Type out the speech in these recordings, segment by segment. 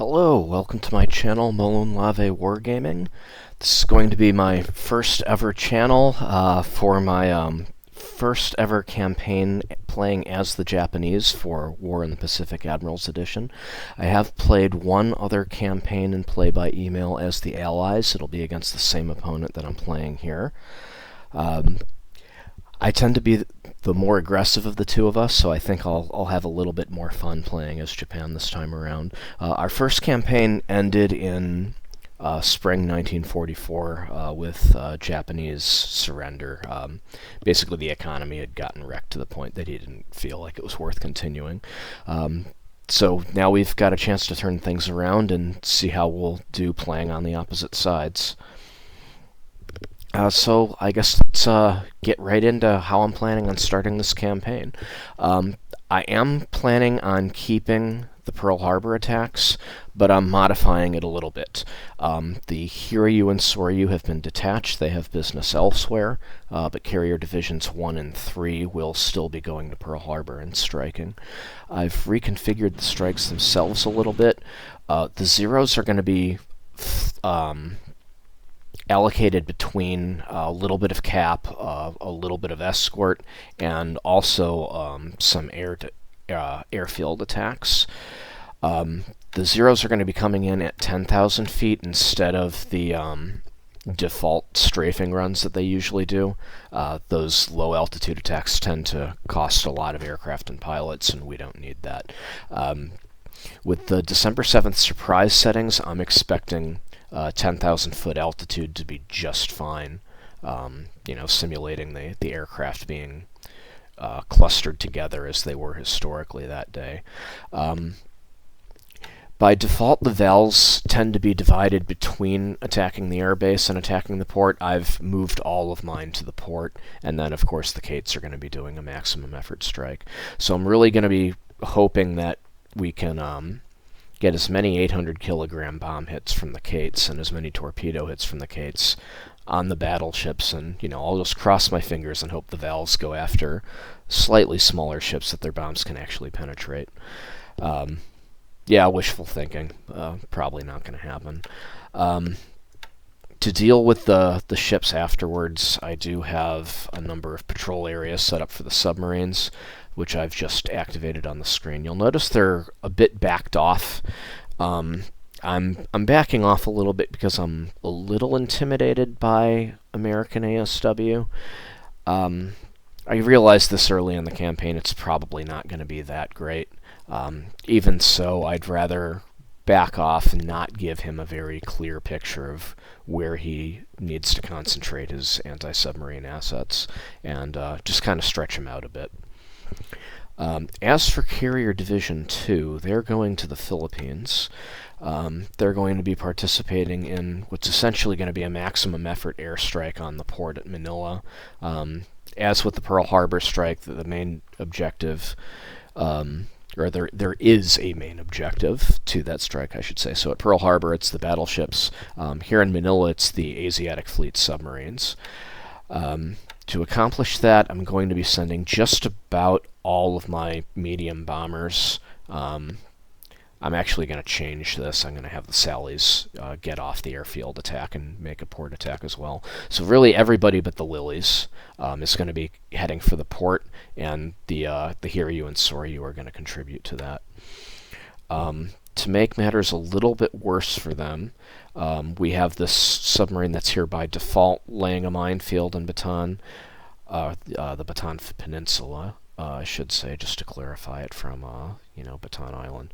Hello, welcome to my channel, Manila-heavy Wargaming. This is going to be my first ever channel for my first ever campaign playing as the Japanese for War in the Pacific Admirals Edition. I have played one other campaign and play by email as the Allies. It'll be against the same opponent that I'm playing here. I tend to be the more aggressive of the two of us, so I think I'll have a little bit more fun playing as Japan this time around. Our first campaign ended in spring 1944 with Japanese surrender. Basically, the economy had gotten wrecked to the point that he didn't feel like it was worth continuing. So now we've got a chance to turn things around and see how we'll do playing on the opposite sides. So I guess let's get right into how I'm planning on starting this campaign. I am planning on keeping the Pearl Harbor attacks, but I'm modifying it a little bit. The Hiryu and Soryu have been detached. They have business elsewhere, but Carrier Divisions 1 and 3 will still be going to Pearl Harbor and striking. I've reconfigured the strikes themselves a little bit. The zeros are going to be allocated between a little bit of cap, a little bit of escort, and also some airfield attacks. The zeros are going to be coming in at 10,000 feet instead of the default strafing runs that they usually do. Those low altitude attacks tend to cost a lot of aircraft and pilots, and we don't need that. With the December 7th surprise settings, I'm expecting 10,000 foot altitude to be just fine, simulating the aircraft being clustered together as they were historically that day. By default, the VALs tend to be divided between attacking the airbase and attacking the port. I've moved all of mine to the port, and then of course the Kates are going to be doing a maximum effort strike. So I'm really going to be hoping that we can get as many 800-kilogram bomb hits from the Kates and as many torpedo hits from the Kates on the battleships, and I'll just cross my fingers and hope the VALs go after slightly smaller ships that their bombs can actually penetrate. Yeah, wishful thinking. Probably not going to happen. To deal with the ships afterwards, I do have a number of patrol areas set up for the submarines, which I've just activated on the screen. You'll notice they're a bit backed off. I'm backing off a little bit because I'm a little intimidated by American ASW. I realized this early in the campaign. It's probably not going to be that great. Even so, I'd rather back off and not give him a very clear picture of where he needs to concentrate his anti-submarine assets and just kind of stretch him out a bit. As for Carrier Division 2, they're going to the Philippines. They're going to be participating in what's essentially going to be a maximum effort airstrike on the port at Manila. As with the Pearl Harbor strike, the main objective, or there is a main objective to that strike, I should say. So at Pearl Harbor, it's the battleships. Here in Manila, it's the Asiatic Fleet submarines. To accomplish that, I'm going to be sending just about all of my medium bombers. I'm actually going to change this. I'm going to have the Sallies get off the airfield attack and make a port attack as well. So really everybody but the Lilies is going to be heading for the port, and the Hiryu and Soryu are going to contribute to that. To make matters a little bit worse for them, we have this submarine that's here by default laying a minefield in Bataan, the Bataan Peninsula, I should say, just to clarify it from Bataan Island.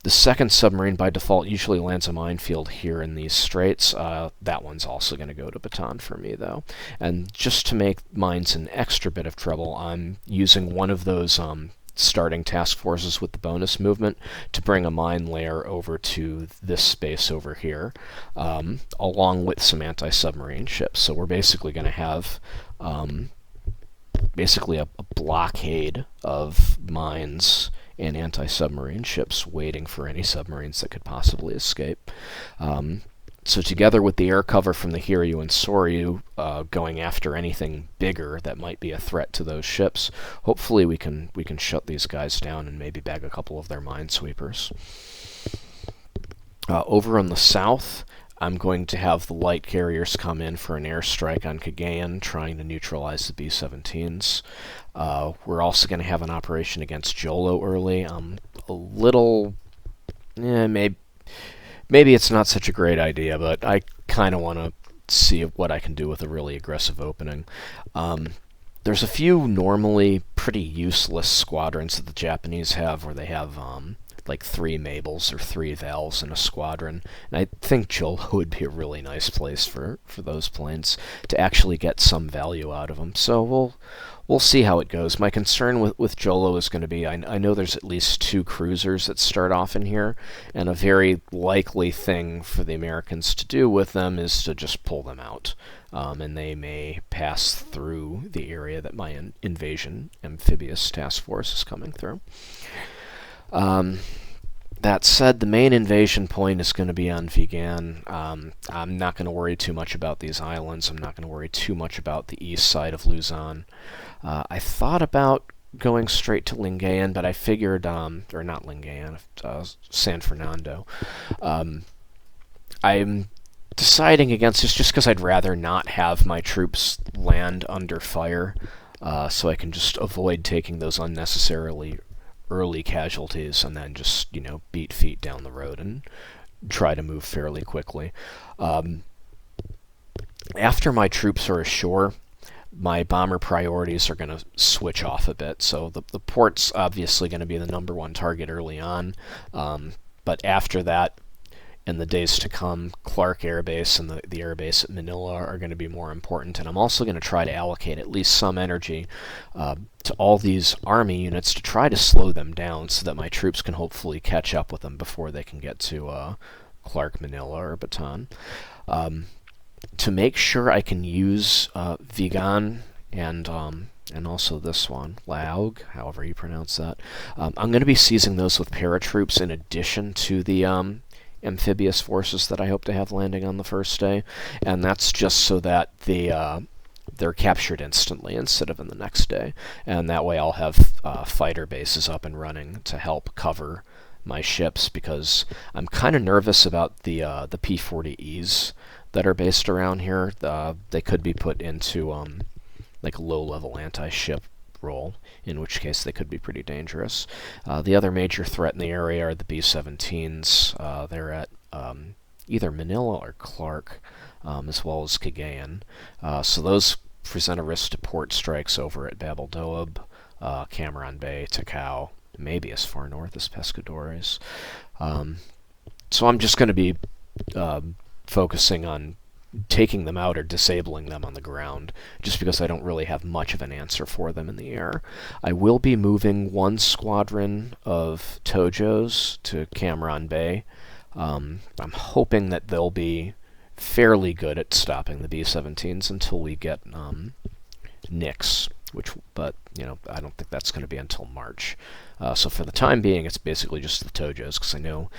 The second submarine by default usually lands a minefield here in these straits. That one's also going to go to Bataan for me, though. And just to make mines an extra bit of trouble, I'm using one of those starting task forces with the bonus movement to bring a mine layer over to this space over here, along with some anti-submarine ships. So we're basically going to have basically a blockade of mines and anti-submarine ships waiting for any submarines that could possibly escape. So together with the air cover from the Hiryu and Soryu going after anything bigger that might be a threat to those ships, hopefully we can shut these guys down and maybe bag a couple of their minesweepers. Over on the south, I'm going to have the light carriers come in for an airstrike on Cagayan, trying to neutralize the B-17s. We're also going to have an operation against Jolo early. A little, maybe it's not such a great idea, but I kind of want to see what I can do with a really aggressive opening. There's a few normally pretty useless squadrons that the Japanese have, where they have like 3 Mabels or 3 Vals in a squadron, and I think Jolo would be a really nice place for those planes to actually get some value out of them. So we'll see how it goes. My concern with Jolo is going to be, I know there's at least 2 cruisers that start off in here, and a very likely thing for the Americans to do with them is to just pull them out. And they may pass through the area that my invasion amphibious task force is coming through. That said, the main invasion point is going to be on Vigan. I'm not going to worry too much about these islands. I'm not going to worry too much about the east side of Luzon. I thought about going straight to Lingayen, but I figured, or not Lingayen, San Fernando. I'm deciding against this just because I'd rather not have my troops land under fire, so I can just avoid taking those unnecessarily early casualties and then just, beat feet down the road and try to move fairly quickly. After my troops are ashore, my bomber priorities are going to switch off a bit. So the port's obviously going to be the #1 target early on, but after that, in the days to come, Clark Air Base and the air base at Manila are going to be more important. And I'm also going to try to allocate at least some energy to all these army units to try to slow them down so that my troops can hopefully catch up with them before they can get to Clark, Manila, or Bataan. To make sure I can use Vigan and also this one, Laog, however you pronounce that, I'm going to be seizing those with paratroops in addition to the amphibious forces that I hope to have landing on the first day, and that's just so that they're captured instantly instead of in the next day, and that way I'll have fighter bases up and running to help cover my ships, because I'm kind of nervous about the P-40Es that are based around here. They could be put into like a low-level anti-ship role, in which case they could be pretty dangerous. The other major threat in the area are the B-17s. They're at either Manila or Clark, as well as Cagayan. So those present a risk to port strikes over at Babel Doab, Cameron Bay, Takao, maybe as far north as Pescadores. So I'm just going to be focusing on taking them out or disabling them on the ground, just because I don't really have much of an answer for them in the air. I will be moving 1 squadron of Tojos to Cameron Bay. I'm hoping that they'll be fairly good at stopping the B-17s until we get Nix, but I don't think that's going to be until March. So for the time being, it's basically just the Tojos, because I know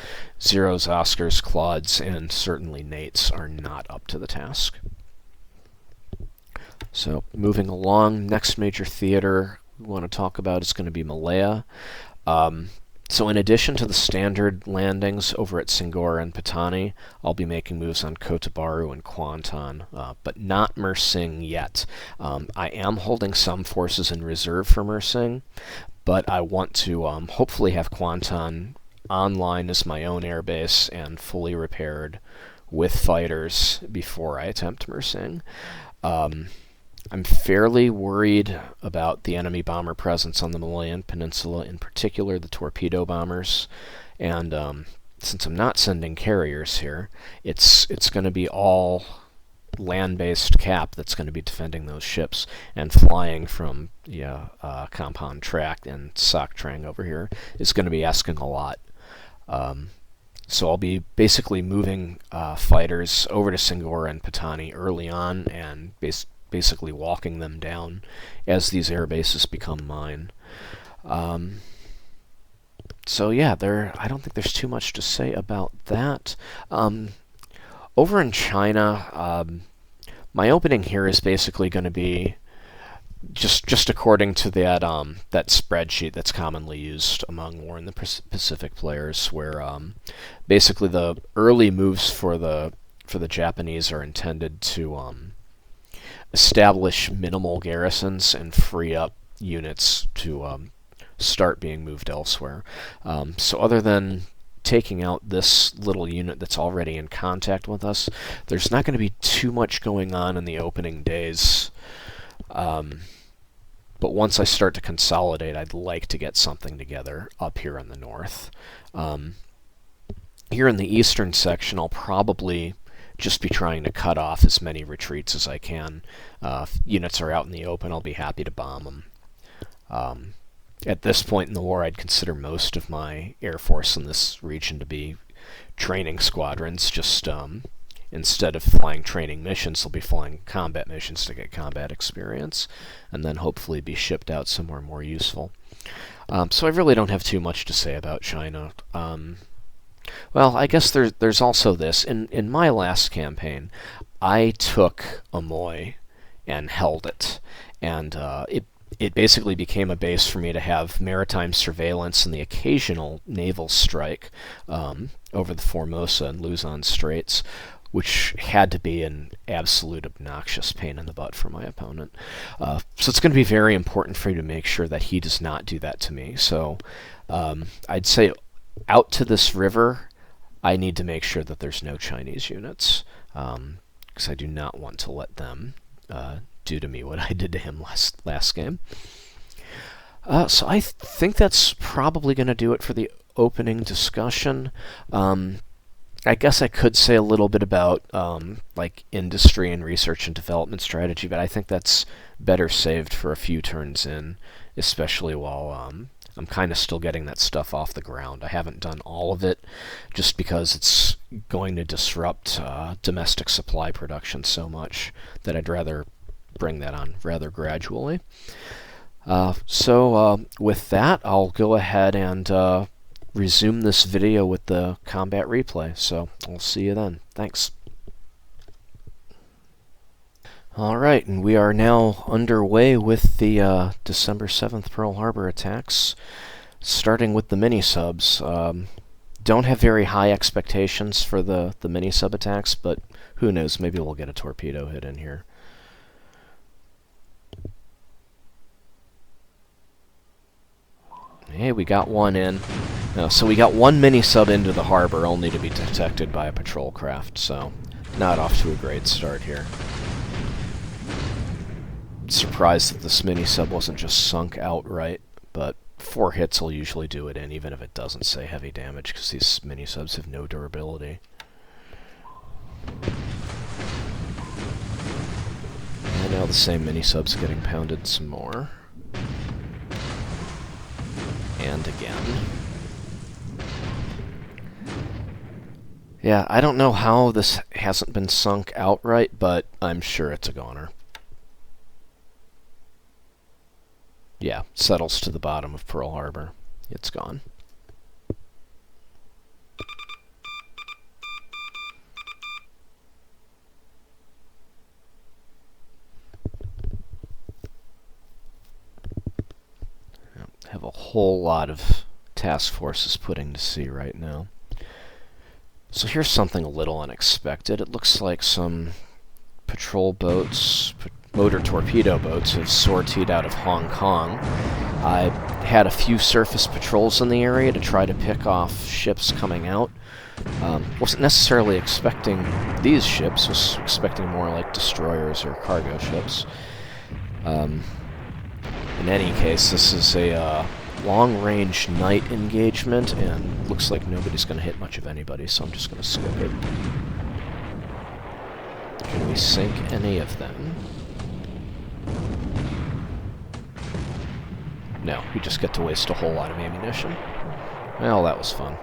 Zeros, Oscars, Claudes, and certainly Nates are not up to the task. So moving along, next major theater we want to talk about is going to be Malaya. So in addition to the standard landings over at Singora and Patani, I'll be making moves on Cotabaru and Kuantan, but not Mersing yet. I am holding some forces in reserve for Mersing, but I want to hopefully have Kuantan online as my own airbase and fully repaired with fighters before I attempt Mersing. I'm fairly worried about the enemy bomber presence on the Malayan Peninsula, in particular the torpedo bombers, and since I'm not sending carriers here, it's going to be all land-based cap that's going to be defending those ships, and flying from Compound Track and Sok Trang over here is going to be asking a lot. So I'll be basically moving fighters over to Singora and Patani early on, and basically walking them down as these air bases become mine. So yeah, I don't think there's too much to say about that. Over in China, my opening here is basically going to be just according to that spreadsheet that's commonly used among War in the Pacific players, where basically the early moves for the Japanese are intended to establish minimal garrisons and free up units to start being moved elsewhere. So other than taking out this little unit that's already in contact with us, there's not going to be too much going on in the opening days. But once I start to consolidate, I'd like to get something together up here in the north. Here in the eastern section, I'll probably just be trying to cut off as many retreats as I can. If units are out in the open, I'll be happy to bomb them. At this point in the war, I'd consider most of my Air Force in this region to be training squadrons. Just instead of flying training missions, they'll be flying combat missions to get combat experience, and then hopefully be shipped out somewhere more useful. So I really don't have too much to say about China. Well, I guess there's also this. In my last campaign, I took Amoy and held it, and it basically became a base for me to have maritime surveillance and the occasional naval strike over the Formosa and Luzon Straits, which had to be an absolute obnoxious pain in the butt for my opponent. So it's going to be very important for you to make sure that he does not do that to me. So I'd say out to this river, I need to make sure that there's no Chinese units, because I do not want to let them do to me what I did to him last game. So I think that's probably going to do it for the opening discussion. I guess I could say a little bit about like industry and research and development strategy, but I think that's better saved for a few turns in, especially while I'm kind of still getting that stuff off the ground. I haven't done all of it just because it's going to disrupt domestic supply production so much that I'd rather bring that on rather gradually. So with that, I'll go ahead and resume this video with the combat replay. So I'll see you then. Thanks. Alright, and we are now underway with the December 7th Pearl Harbor attacks, starting with the mini-subs. Don't have very high expectations for the mini-sub attacks, but who knows, maybe we'll get a torpedo hit in here. Hey, we got one in. So we got one mini-sub into the harbor, only to be detected by a patrol craft, so not off to a great start here. Surprised that this mini-sub wasn't just sunk outright, but 4 hits will usually do it in, even if it doesn't say heavy damage, because these mini-subs have no durability. And now the same mini-sub's getting pounded some more. And again. Yeah, I don't know how this hasn't been sunk outright, but I'm sure it's a goner. Yeah, settles to the bottom of Pearl Harbor. It's gone. Have a whole lot of task forces putting to sea right now. So here's something a little unexpected. It looks like some patrol boats, motor torpedo boats, have sortied out of Hong Kong. I had a few surface patrols in the area to try to pick off ships coming out. Wasn't necessarily expecting these ships, was expecting more like destroyers or cargo ships. In any case, this is a long-range night engagement, and looks like nobody's going to hit much of anybody, so I'm just going to skip it. Can we sink any of them? No, we just get to waste a whole lot of ammunition. Well, that was fun.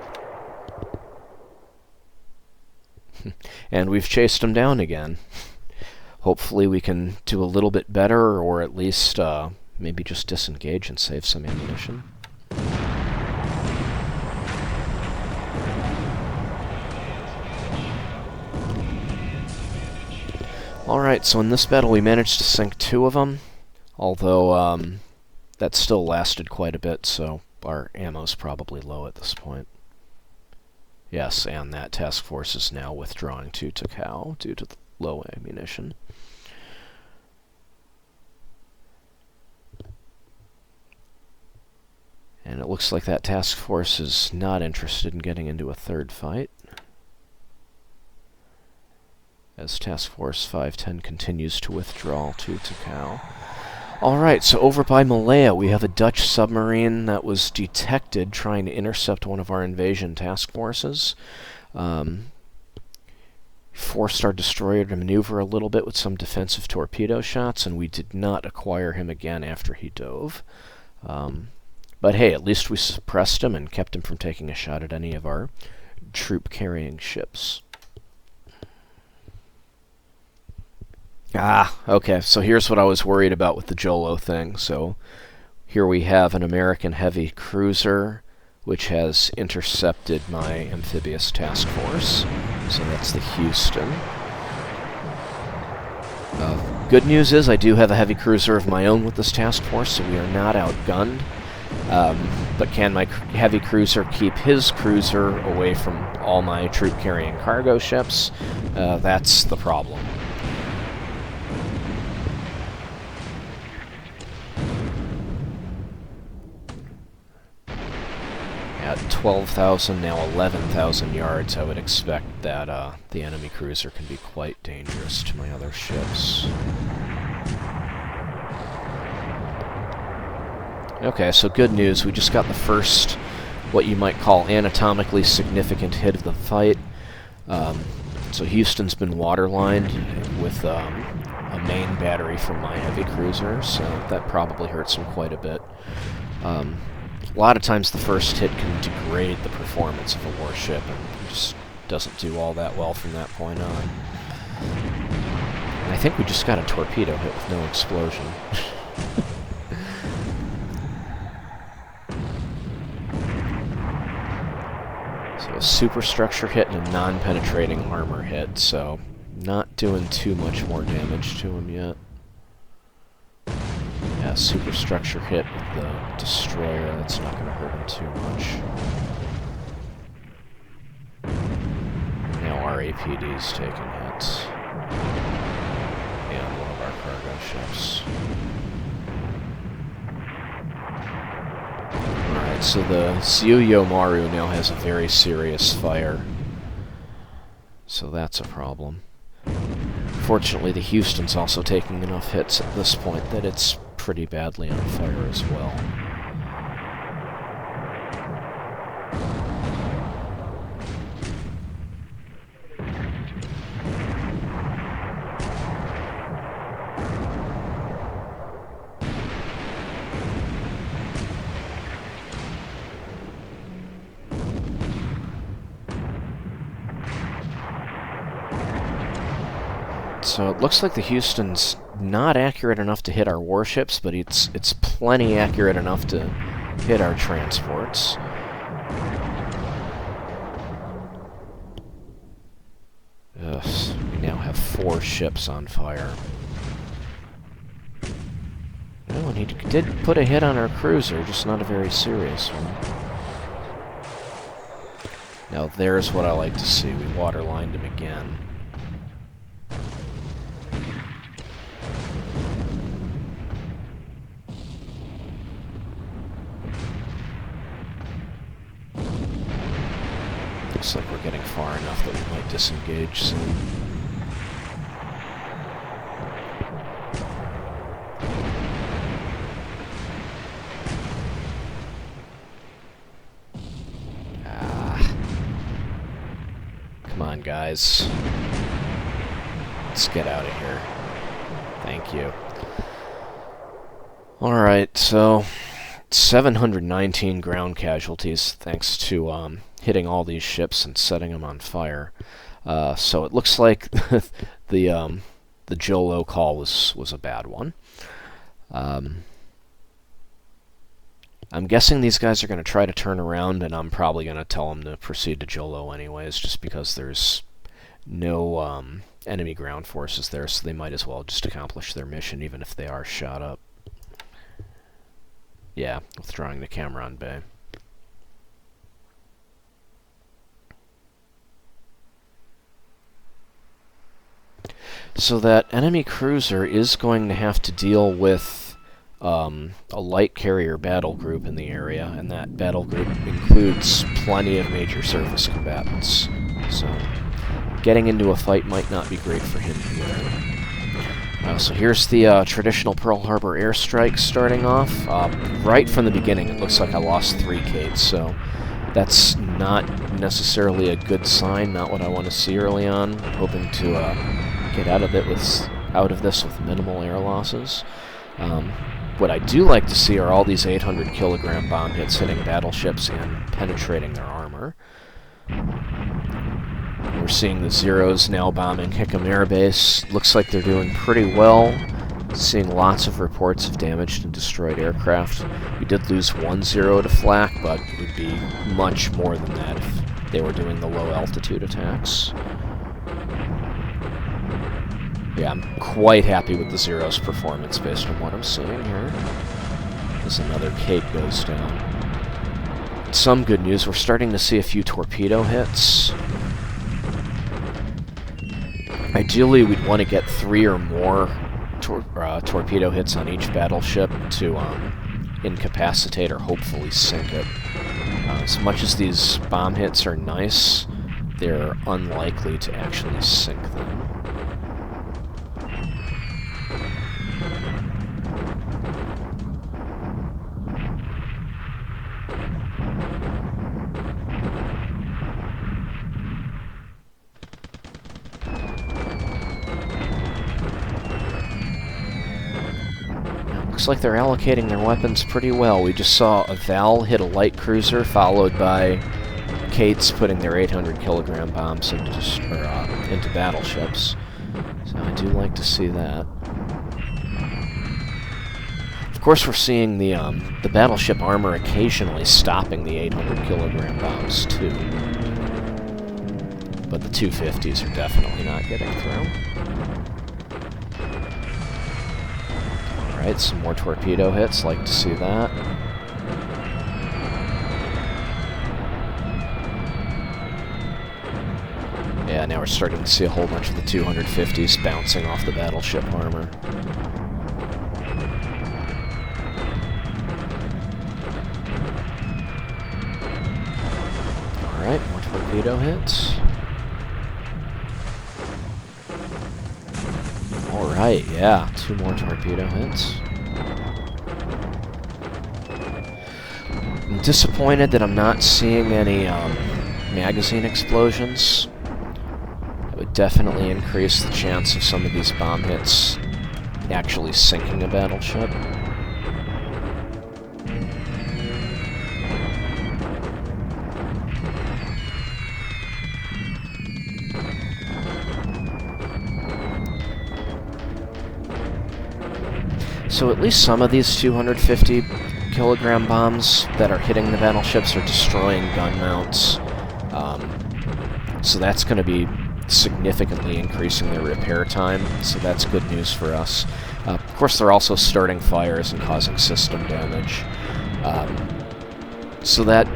And we've chased them down again. Hopefully we can do a little bit better, or at least maybe just disengage and save some ammunition. Alright, so in this battle we managed to sink 2 of them. Although, that still lasted quite a bit, so our ammo's probably low at this point. Yes, and that task force is now withdrawing to Takao due to the low ammunition. And it looks like that task force is not interested in getting into a third fight, as Task Force 510 continues to withdraw to Takao. Alright, so over by Malaya, we have a Dutch submarine that was detected trying to intercept one of our invasion task forces. Forced our destroyer to maneuver a little bit with some defensive torpedo shots, and we did not acquire him again after he dove. But hey, at least we suppressed him and kept him from taking a shot at any of our troop-carrying ships. Okay, so here's what I was worried about with the Jolo thing. So here we have an American heavy cruiser, which has intercepted my amphibious task force. So that's the Houston. Good news is I do have a heavy cruiser of my own with this task force, so we are not outgunned. But can my heavy cruiser keep his cruiser away from all my troop-carrying cargo ships? That's the problem. At 12,000, now 11,000 yards, I would expect that the enemy cruiser can be quite dangerous to my other ships. Okay, so good news. We just got the first, what you might call, anatomically significant hit of the fight. So Houston's been waterlined with a main battery from my heavy cruiser, so that probably hurts him quite a bit. A lot of times the first hit can degrade the performance of a warship, and it just doesn't do all that well from that point on. And I think we just got a torpedo hit with no explosion. So a superstructure hit and a non-penetrating armor hit, so not doing too much more damage to him yet. Yeah, superstructure hit with the destroyer, that's not going to hurt him too much. Now our APD's taking hits. And one of our cargo ships. Alright, so the Tsuyo Maru now has a very serious fire. So that's a problem. Fortunately, the Houston's also taking enough hits at this point that it's pretty badly on fire as well. So it looks like the Houston's not accurate enough to hit our warships, but it's plenty accurate enough to hit our transports. Ugh, we now have 4 ships on fire. Oh, and he did put a hit on our cruiser, just not a very serious one. Now there's what I like to see. We waterlined him again. Looks like we're getting far enough that we might disengage soon. Come on, guys. Let's get out of here. Thank you. Alright, so 719 ground casualties thanks to hitting all these ships and setting them on fire. So it looks like the Jolo call was a bad one. I'm guessing these guys are going to try to turn around, and I'm probably going to tell them to proceed to Jolo anyways, just because there's no enemy ground forces there, so they might as well just accomplish their mission even if they are shot up. Yeah, withdrawing the camera on bay. So that enemy cruiser is going to have to deal with a light carrier battle group in the area, and that battle group includes plenty of major surface combatants. So getting into a fight might not be great for him either. So here's the traditional Pearl Harbor airstrike starting off. Right from the beginning, it looks like I lost 3 Kates, so that's not necessarily a good sign, not what I want to see early on. Hoping to get out of this with minimal air losses. What I do like to see are all these 800-kilogram bomb hits hitting battleships and penetrating their armor. We're seeing the Zeros now bombing Hickam Air Base. Looks like they're doing pretty well. Seeing lots of reports of damaged and destroyed aircraft. We did lose 1 Zero to flak, but it would be much more than that if they were doing the low-altitude attacks. Yeah, I'm quite happy with the Zero's performance based on what I'm seeing here. As another Kate goes down. Some good news, we're starting to see a few torpedo hits. Ideally, we'd want to get 3 or more torpedo hits on each battleship to incapacitate or hopefully sink it. As much as these bomb hits are nice, they're unlikely to actually sink them. Looks like they're allocating their weapons pretty well. We just saw a Val hit a light cruiser, followed by Kates putting their 800-kilogram bombs into battleships. So I do like to see that. Of course, we're seeing the battleship armor occasionally stopping the 800-kilogram bombs too, but the 250s are definitely not getting through. Alright, some more torpedo hits, like to see that. Yeah, now we're starting to see a whole bunch of the 250s bouncing off the battleship armor. Alright, more torpedo hits. Alright, yeah, 2 more torpedo hits. I'm disappointed that I'm not seeing any magazine explosions. That would definitely increase the chance of some of these bomb hits actually sinking a battleship. So at least some of these 250-kilogram bombs that are hitting the battleships are destroying gun mounts. So that's going to be significantly increasing their repair time, so that's good news for us. Of course, they're also starting fires and causing system damage. So that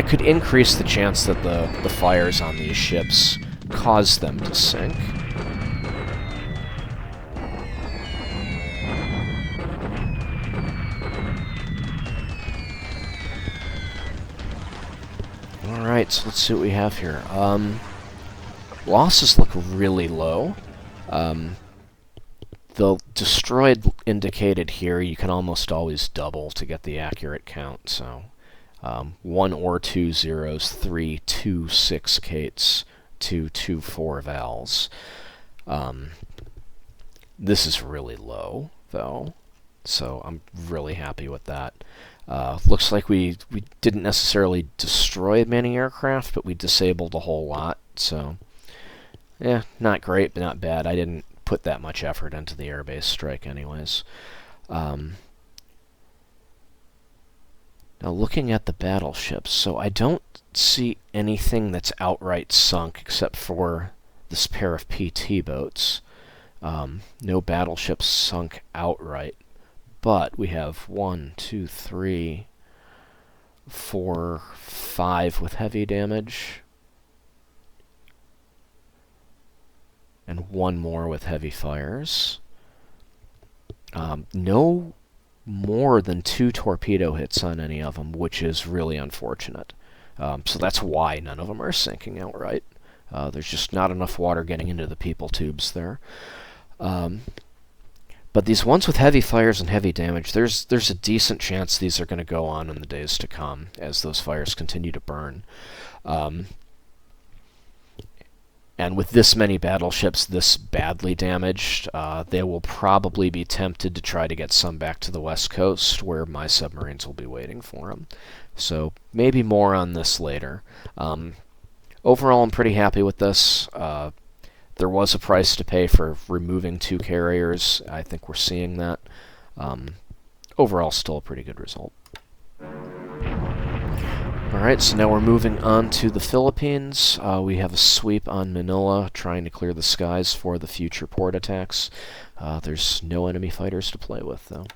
could increase the chance that the fires on these ships cause them to sink. Alright, so let's see what we have here. Losses look really low. The destroyed indicated here, you can almost always double to get the accurate count. So 1 or 2 Zeros, 3, 2, 6 Kates, 2, 2, 4 Vals. This is really low, though, so I'm really happy with that. Looks like we didn't necessarily destroy many aircraft, but we disabled a whole lot, so yeah, not great, but not bad. I didn't put that much effort into the airbase strike anyways. Now looking at the battleships, so I don't see anything that's outright sunk except for this pair of PT boats. No battleships sunk outright. but we have 1, 2, 3, 4, 5 with heavy damage, and 1 more with heavy fires. No more than 2 torpedo hits on any of them, which is really unfortunate. So that's why none of them are sinking outright. There's just not enough water getting into the people tubes there. But these ones with heavy fires and heavy damage, there's a decent chance these are going to go on in the days to come as those fires continue to burn. And with this many battleships this badly damaged, they will probably be tempted to try to get some back to the west coast, where my submarines will be waiting for them. So maybe more on this later. Overall, I'm pretty happy with this. There was a price to pay for removing 2 carriers. I think we're seeing that. Overall, still a pretty good result. Alright, so now we're moving on to the Philippines. We have a sweep on Manila, trying to clear the skies for the future port attacks. There's no enemy fighters to play with, though.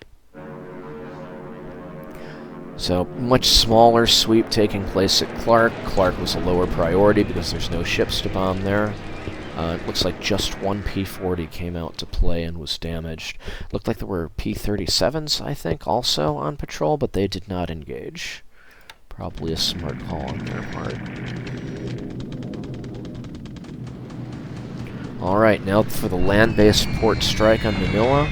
So, much smaller sweep taking place at Clark. Clark was a lower priority because there's no ships to bomb there. It looks like just 1 P-40 came out to play and was damaged. Looked like there were P-37s, I think, also on patrol, but they did not engage. Probably a smart call on their part. Alright, now for the land-based port strike on Manila.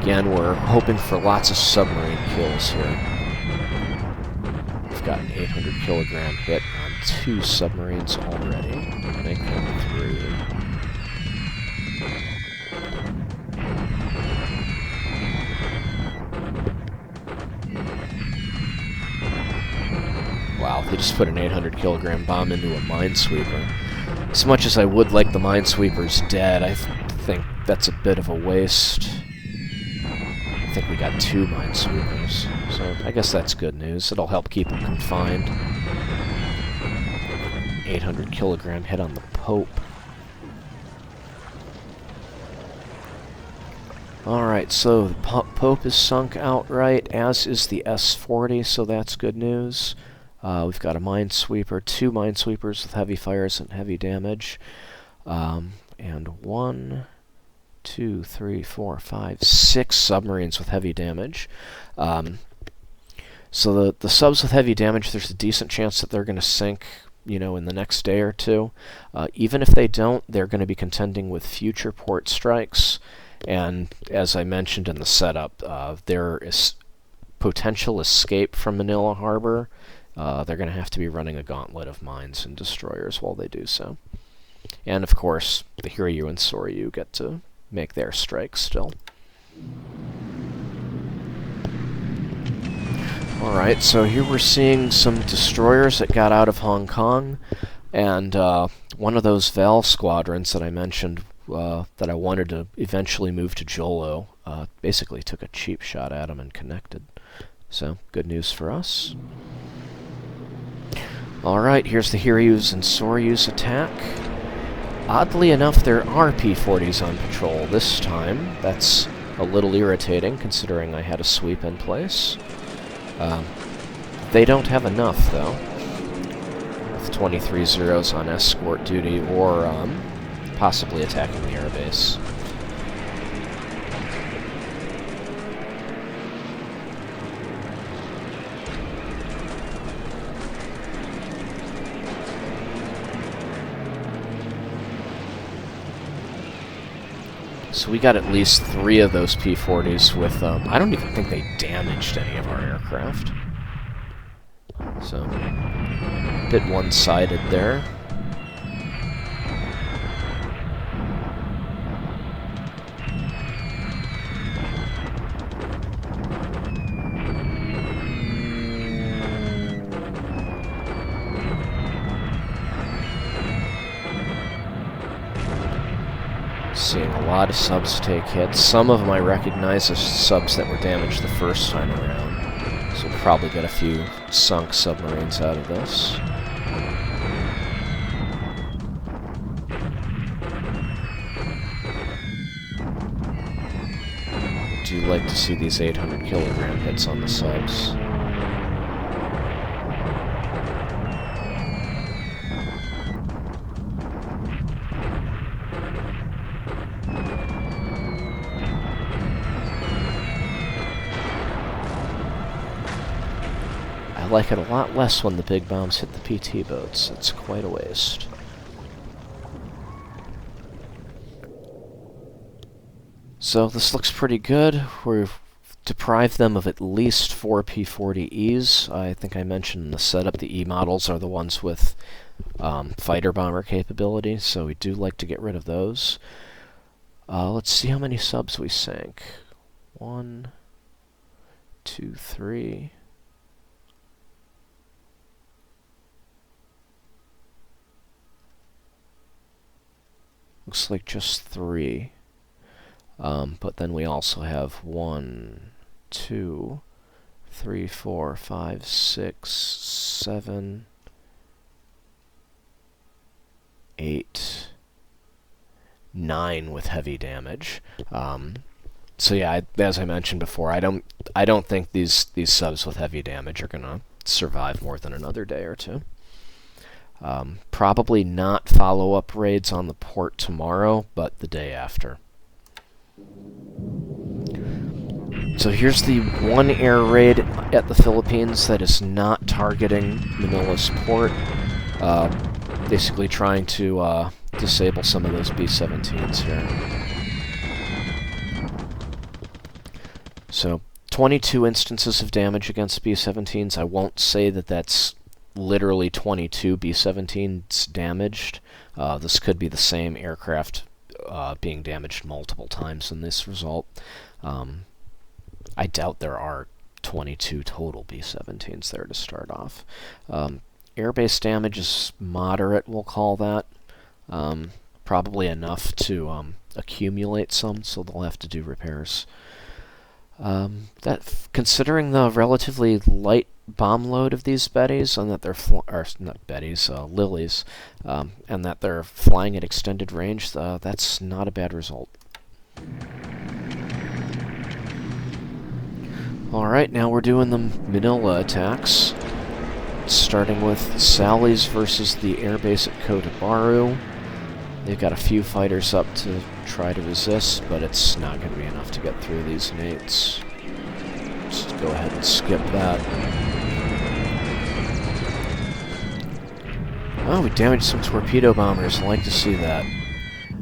Again, we're hoping for lots of submarine kills here. We've got an 800 kilogram hit on 2 submarines already. Make them 3. Wow, they just put an 800 kilogram bomb into a minesweeper. As much as I would like the minesweepers dead, I think that's a bit of a waste. I think we got 2 minesweepers, so I guess that's good news. It'll help keep them confined. 800 kilogram hit on the Pope. Alright, so the Pope is sunk outright, as is the S-40, so that's good news. We've got a minesweeper, 2 minesweepers with heavy fires and heavy damage. And 1, 2, 3, 4, 5, 6 submarines with heavy damage. So the subs with heavy damage, there's a decent chance that they're going to sink, you know, in the next day or 2. Even if they don't, they're going to be contending with future port strikes. And as I mentioned in the setup, there is potential escape from Manila Harbor. They're going to have to be running a gauntlet of mines and destroyers while they do so. And of course, the Hiryu and Soryu get to make their strikes still. Alright, so here we're seeing some destroyers that got out of Hong Kong, and one of those Val squadrons that I mentioned that I wanted to eventually move to Jolo basically took a cheap shot at him and connected. So, good news for us. Alright, here's the Hiryu's and Soryu's attack. Oddly enough, there are P-40s on patrol this time. That's a little irritating, considering I had a sweep in place. They don't have enough, though, with 23 Zeros on escort duty or possibly attacking the airbase. So we got at least 3 of those P-40s with, I don't even think they damaged any of our aircraft. So, a bit one-sided there. Seeing a lot of subs take hits. Some of them I recognize as subs that were damaged the first time around. So we'll probably get a few sunk submarines out of this. do like to see these 800 kilogram hits on the subs. I like it a lot less when the big bombs hit the PT boats. It's quite a waste. So this looks pretty good. We've deprived them of at least 4 P-40Es. I think I mentioned in the setup the E models are the ones with fighter bomber capability, so we do like to get rid of those. Let's see how many subs we sank. 1, 2, 3... Looks like just 3. But then we also have 1, 2, 3, 4, 5, 6, 7, 8, 9 with heavy damage. So yeah, as I mentioned before, I don't think these subs with heavy damage are gonna survive more than another day or two. Probably not follow-up raids on the port tomorrow, but the day after. So here's the one air raid at the Philippines that is not targeting Manila's port. Basically trying to disable some of those B-17s here. So 22 instances of damage against B-17s. I won't say that that's literally 22 B-17s damaged. This could be the same aircraft being damaged multiple times in this result. I doubt there are 22 total B-17s there to start off. Airbase damage is moderate, we'll call that. Probably enough to accumulate some, so they'll have to do repairs. Considering the relatively light bomb load of these Bettys, and that they're Lilies, and that they're flying at extended range, that's not a bad result. Alright, now we're doing the Manila attacks. Starting with Sally's versus the airbase at Cotabaru. They've got a few fighters up to try to resist, but it's not going to be enough to get through these nates. Just go ahead and skip that. Oh, we damaged some torpedo bombers. I like to see that.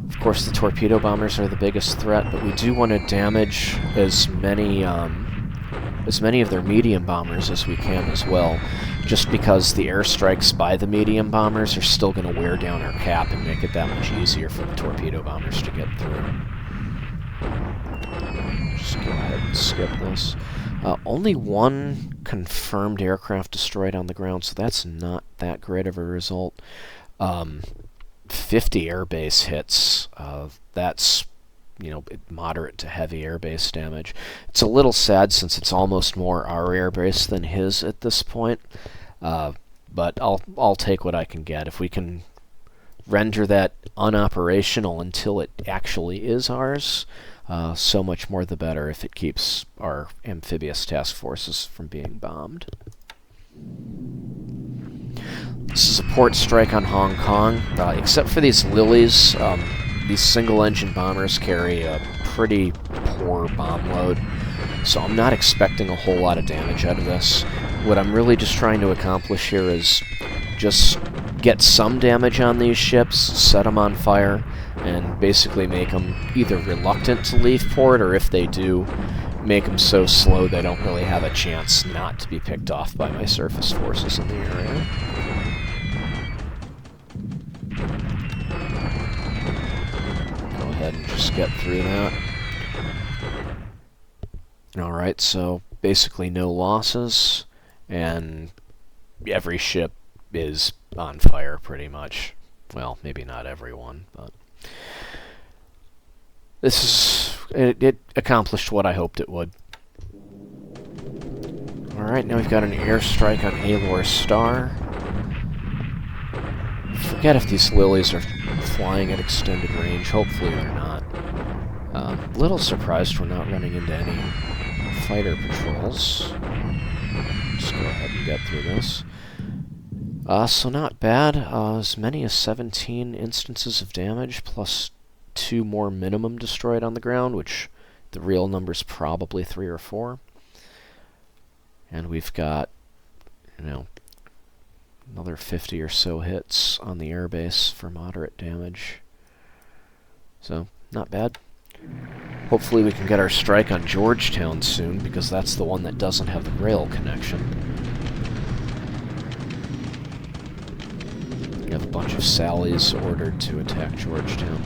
Of course, the torpedo bombers are the biggest threat, but we do want to damage as many of their medium bombers as we can as well, just because the airstrikes by the medium bombers are still going to wear down our cap and make it that much easier for the torpedo bombers to get through. Just go ahead and skip this. Only one confirmed aircraft destroyed on the ground, so that's not that great of a result. 50 airbase hits. That's, you know, moderate to heavy airbase damage. It's a little sad since it's almost more our airbase than his at this point. But I'll take what I can get. If we can render that unoperational until it actually is ours, so much more the better if it keeps our amphibious task forces from being bombed. This is a port strike on Hong Kong. Except for these Lilies, these single-engine bombers carry a pretty poor bomb load, so I'm not expecting a whole lot of damage out of this. What I'm really just trying to accomplish here is just get some damage on these ships, set them on fire, and basically make them either reluctant to leave port, or if they do, make them so slow they don't really have a chance not to be picked off by my surface forces in the area. Go ahead and just get through that. Alright, so basically no losses, and every ship is on fire pretty much. Well, maybe not everyone, but this is it accomplished what I hoped it would. Alright, now we've got an airstrike on Alor Star. Forget if these Lilies are flying at extended range. Hopefully they're not. Little surprised we're not running into any fighter patrols. Just go ahead and get through this. So not bad. As many as 17 instances of damage, plus 2 more minimum destroyed on the ground, which the real number's probably 3 or 4. And we've got, you know, another 50 or so hits on the airbase for moderate damage. So, not bad. Hopefully we can get our strike on Georgetown soon, because that's the one that doesn't have the rail connection. We have a bunch of Sallies ordered to attack Georgetown.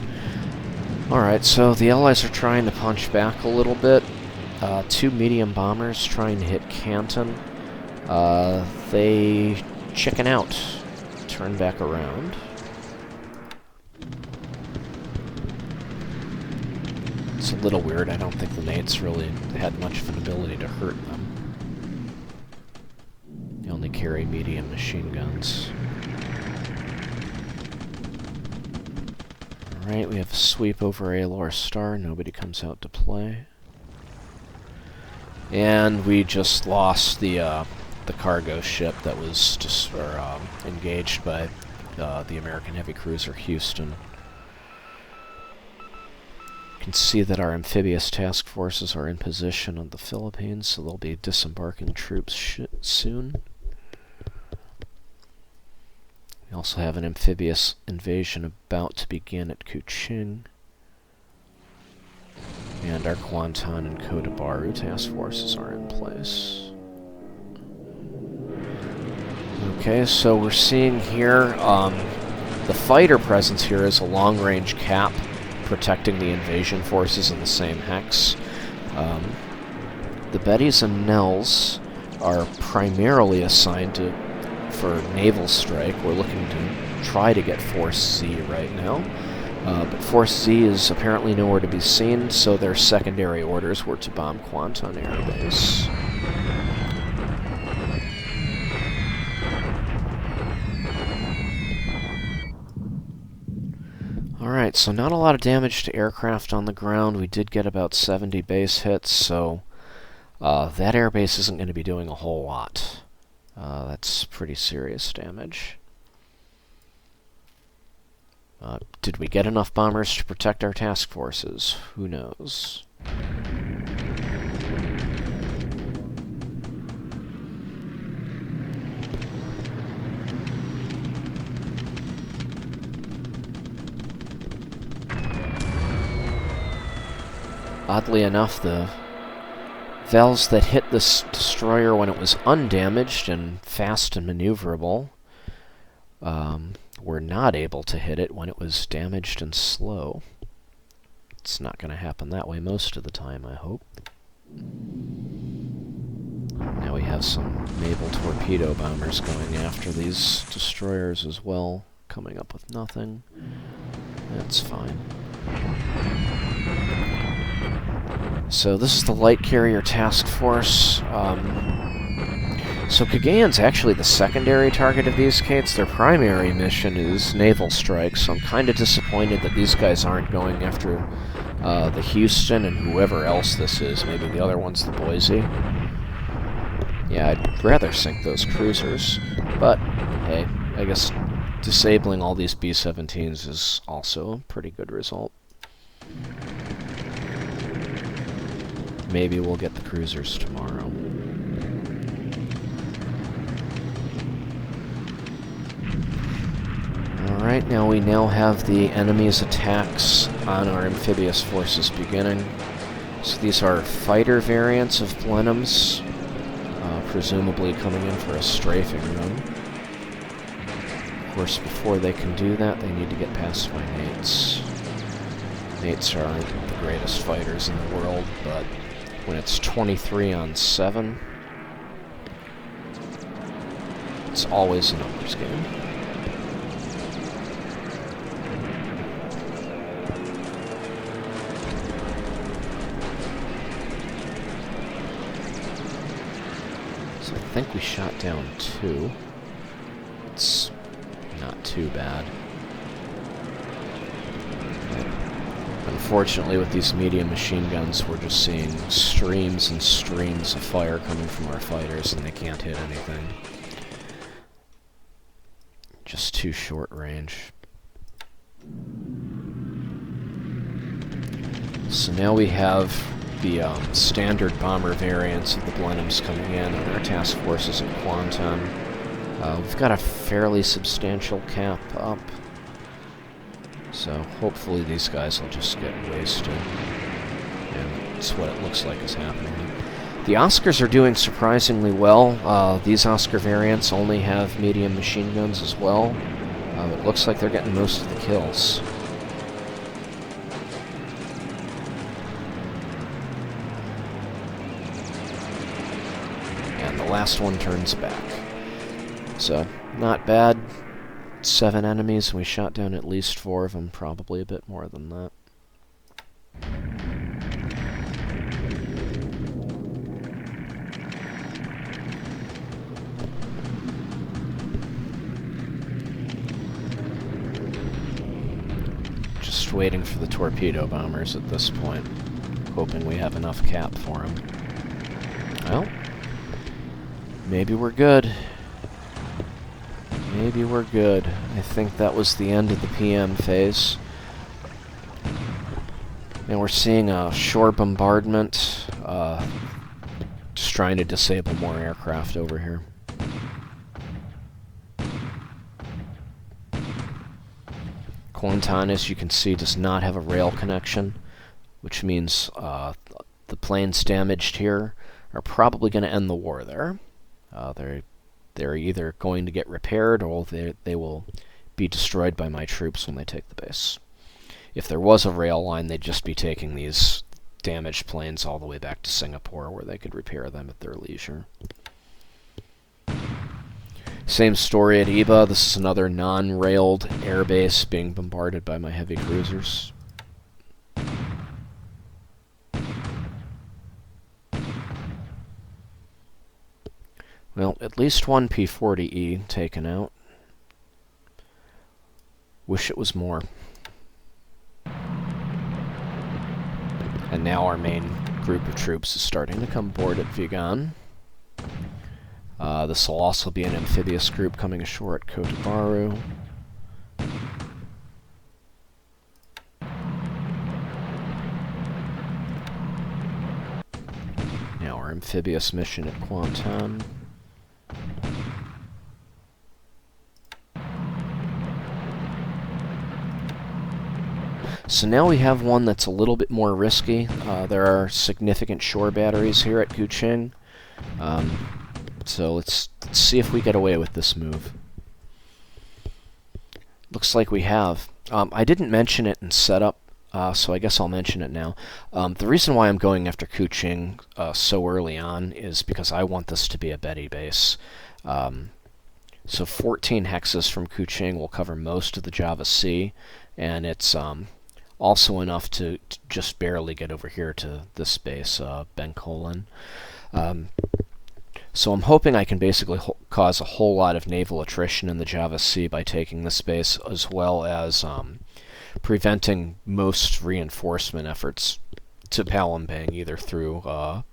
Alright, so the Allies are trying to punch back a little bit. 2 medium bombers trying to hit Canton. They chicken out. Turn back around. It's a little weird. I don't think the mates really had much of an ability to hurt them. They only carry medium machine guns. Alright, we have a sweep over Aelor Star. Nobody comes out to play. And we just lost the cargo ship that was just engaged by the American heavy cruiser Houston. You can see that our amphibious task forces are in position on the Philippines, so they'll be disembarking troops soon. We also have an amphibious invasion about to begin at Kuching. And our Kuantan and Kota Bharu task forces are in place. Okay, so we're seeing here, the fighter presence here is a long-range cap protecting the invasion forces in the same hex. The Bettys and Nells are primarily assigned for naval strike. We're looking to try to get Force Z right now. But Force Z is apparently nowhere to be seen, so their secondary orders were to bomb Kuantan Air Base. Alright, so not a lot of damage to aircraft on the ground. We did get about 70 base hits, so that airbase isn't going to be doing a whole lot. That's pretty serious damage. Did we get enough bombers to protect our task forces? Who knows? Oddly enough, the Vels that hit this destroyer when it was undamaged and fast and maneuverable were not able to hit it when it was damaged and slow. It's not going to happen that way most of the time, I hope. Now we have some naval torpedo bombers going after these destroyers as well, coming up with nothing. That's fine. So this is the light carrier task force. So Cagayan's actually the secondary target of these Kates. Their primary mission is naval strikes, so I'm kind of disappointed that these guys aren't going after the Houston and whoever else this is. Maybe the other one's the Boise. Yeah, I'd rather sink those cruisers, but hey, I guess disabling all these B-17s is also a pretty good result. Maybe we'll get the cruisers tomorrow. Alright, now we have the enemy's attacks on our amphibious forces beginning. So these are fighter variants of Blenheims, presumably coming in for a strafing run. Of course, before they can do that, they need to get past my mates. Mates aren't the greatest fighters in the world, but when it's 23 on 7, it's always a numbers game. So I think we shot down 2. It's not too bad. Unfortunately, with these medium machine guns, we're just seeing streams and streams of fire coming from our fighters, and they can't hit anything. Just too short range. So now we have the standard bomber variants of the Blenheims coming in, and our task forces at Quantum. We've got a fairly substantial cap up, so hopefully these guys will just get wasted. And that's what it looks like is happening. The Oscars are doing surprisingly well. These Oscar variants only have medium machine guns as well. It looks like they're getting most of the kills. And the last one turns back. So, not bad. 7 enemies, and we shot down at least 4 of them, probably a bit more than that. Just waiting for the torpedo bombers at this point, hoping we have enough cap for them. Well, maybe we're good. Maybe we're good. I think that was the end of the PM phase. And we're seeing a shore bombardment, just trying to disable more aircraft over here. Kuantan, as you can see, does not have a rail connection, which means the planes damaged here are probably going to end the war there. They're either going to get repaired or they will be destroyed by my troops when they take the base. If there was a rail line, they'd just be taking these damaged planes all the way back to Singapore where they could repair them at their leisure. Same story at Iba. This is another non-railed airbase being bombarded by my heavy cruisers. Well, at least one P-40E taken out. Wish it was more. And now our main group of troops is starting to come aboard at Vigan. This will also be an amphibious group coming ashore at Kotabaru. Now our amphibious mission at Kuantan. So now we have one that's a little bit more risky. There are significant shore batteries here at Kuching. So let's see if we get away with this move. Looks like we have. I didn't mention it in setup, so I guess I'll mention it now. The reason why I'm going after Kuching so early on is because I want this to be a Betty base. So 14 hexes from Kuching will cover most of the Java Sea, and it's also enough to just barely get over here to this base, Benkolin. So I'm hoping I can basically cause a whole lot of naval attrition in the Java Sea by taking this base, as well as preventing most reinforcement efforts to Palembang, either through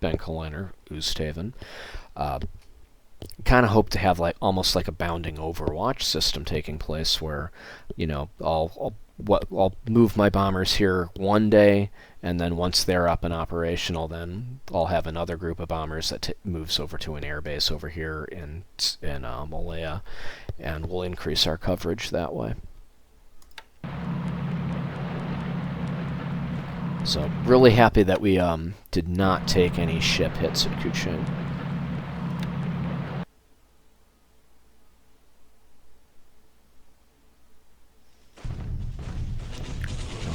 Benkolin or Oosthaven. Kind of hope to have almost like a bounding Overwatch system taking place, where, you know, I'll move my bombers here one day, and then once they're up and operational, then I'll have another group of bombers that moves over to an airbase over here in Malaya, and we'll increase our coverage that way. So really happy that we did not take any ship hits at Kuching.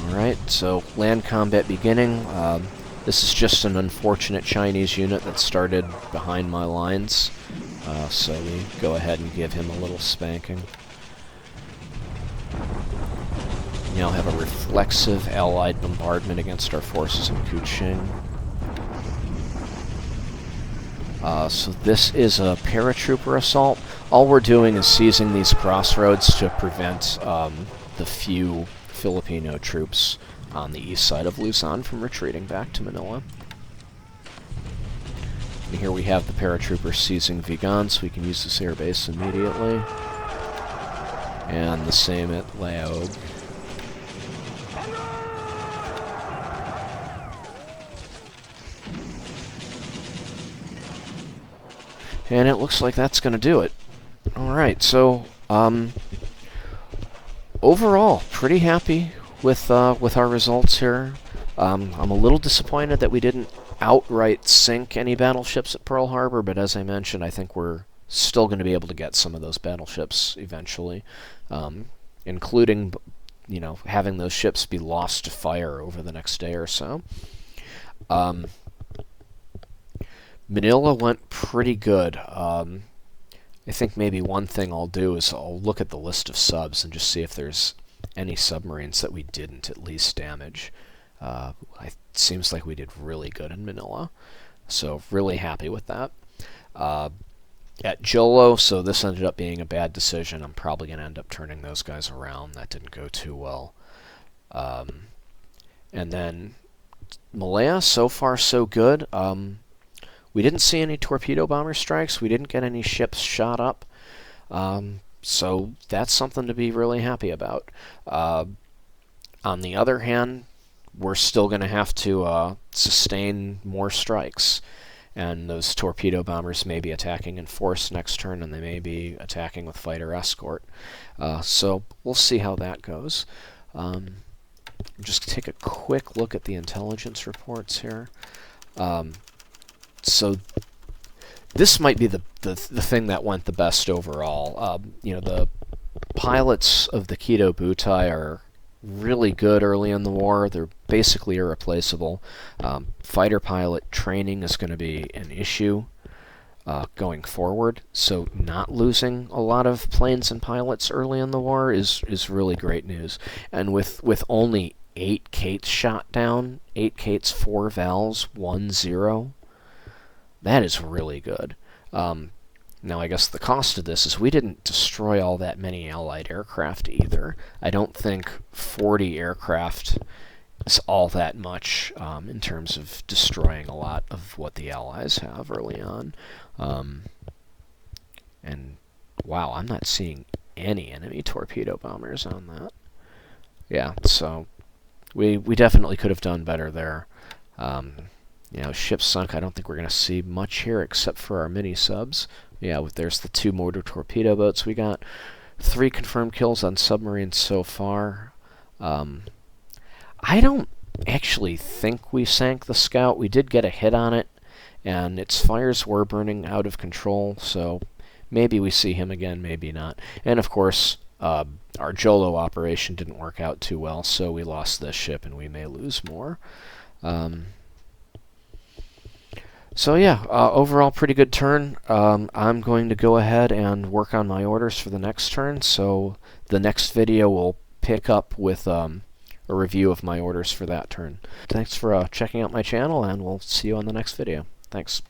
Alright, so land combat beginning. This is just an unfortunate Chinese unit that started behind my lines, so we go ahead and give him a little spanking. We now have a reflexive Allied bombardment against our forces in Kuching. So this is a paratrooper assault. All we're doing is seizing these crossroads to prevent the few Filipino troops on the east side of Luzon from retreating back to Manila. And here we have the paratroopers seizing Vigan, so we can use this airbase immediately. And the same at Laog. And it looks like that's going to do it. Alright, so overall, pretty happy with our results here. I'm a little disappointed that we didn't outright sink any battleships at Pearl Harbor, but as I mentioned, I think we're still going to be able to get some of those battleships eventually, including, you know, having those ships be lost to fire over the next day or so. Manila went pretty good. I think maybe one thing I'll do is I'll look at the list of subs and just see if there's any submarines that we didn't at least damage. It seems like we did really good in Manila, so really happy with that. At Jolo, so this ended up being a bad decision. I'm probably going to end up turning those guys around. That didn't go too well. And then Malaya, so far so good. We didn't see any torpedo bomber strikes. We didn't get any ships shot up. So that's something to be really happy about. On the other hand, we're still going to have to sustain more strikes. And those torpedo bombers may be attacking in force next turn, and they may be attacking with fighter escort. So we'll see how that goes. Just take a quick look at the intelligence reports here. So this might be the thing that went the best overall. You know, the pilots of the Kido Butai are really good early in the war. They're basically irreplaceable. Fighter pilot training is going to be an issue going forward, so not losing a lot of planes and pilots early in the war is really great news. And with only 8 Kates shot down, 8 Kates, 4 Vals, 1 0, that is really good. Now, I guess the cost of this is we didn't destroy all that many Allied aircraft either. I don't think 40 aircraft is all that much in terms of destroying a lot of what the Allies have early on. And, wow, I'm not seeing any enemy torpedo bombers on that. Yeah, so we definitely could have done better there. You know, ships sunk, I don't think we're going to see much here except for our mini-subs. Yeah, there's the 2 mortar torpedo boats. We got 3 confirmed kills on submarines so far. I don't actually think we sank the Scout. We did get a hit on it, and its fires were burning out of control, so maybe we see him again, maybe not. And of course, our Jolo operation didn't work out too well, so we lost this ship, and we may lose more. So yeah, overall pretty good turn. I'm going to go ahead and work on my orders for the next turn, so the next video will pick up with a review of my orders for that turn. Thanks for checking out my channel, and we'll see you on the next video. Thanks.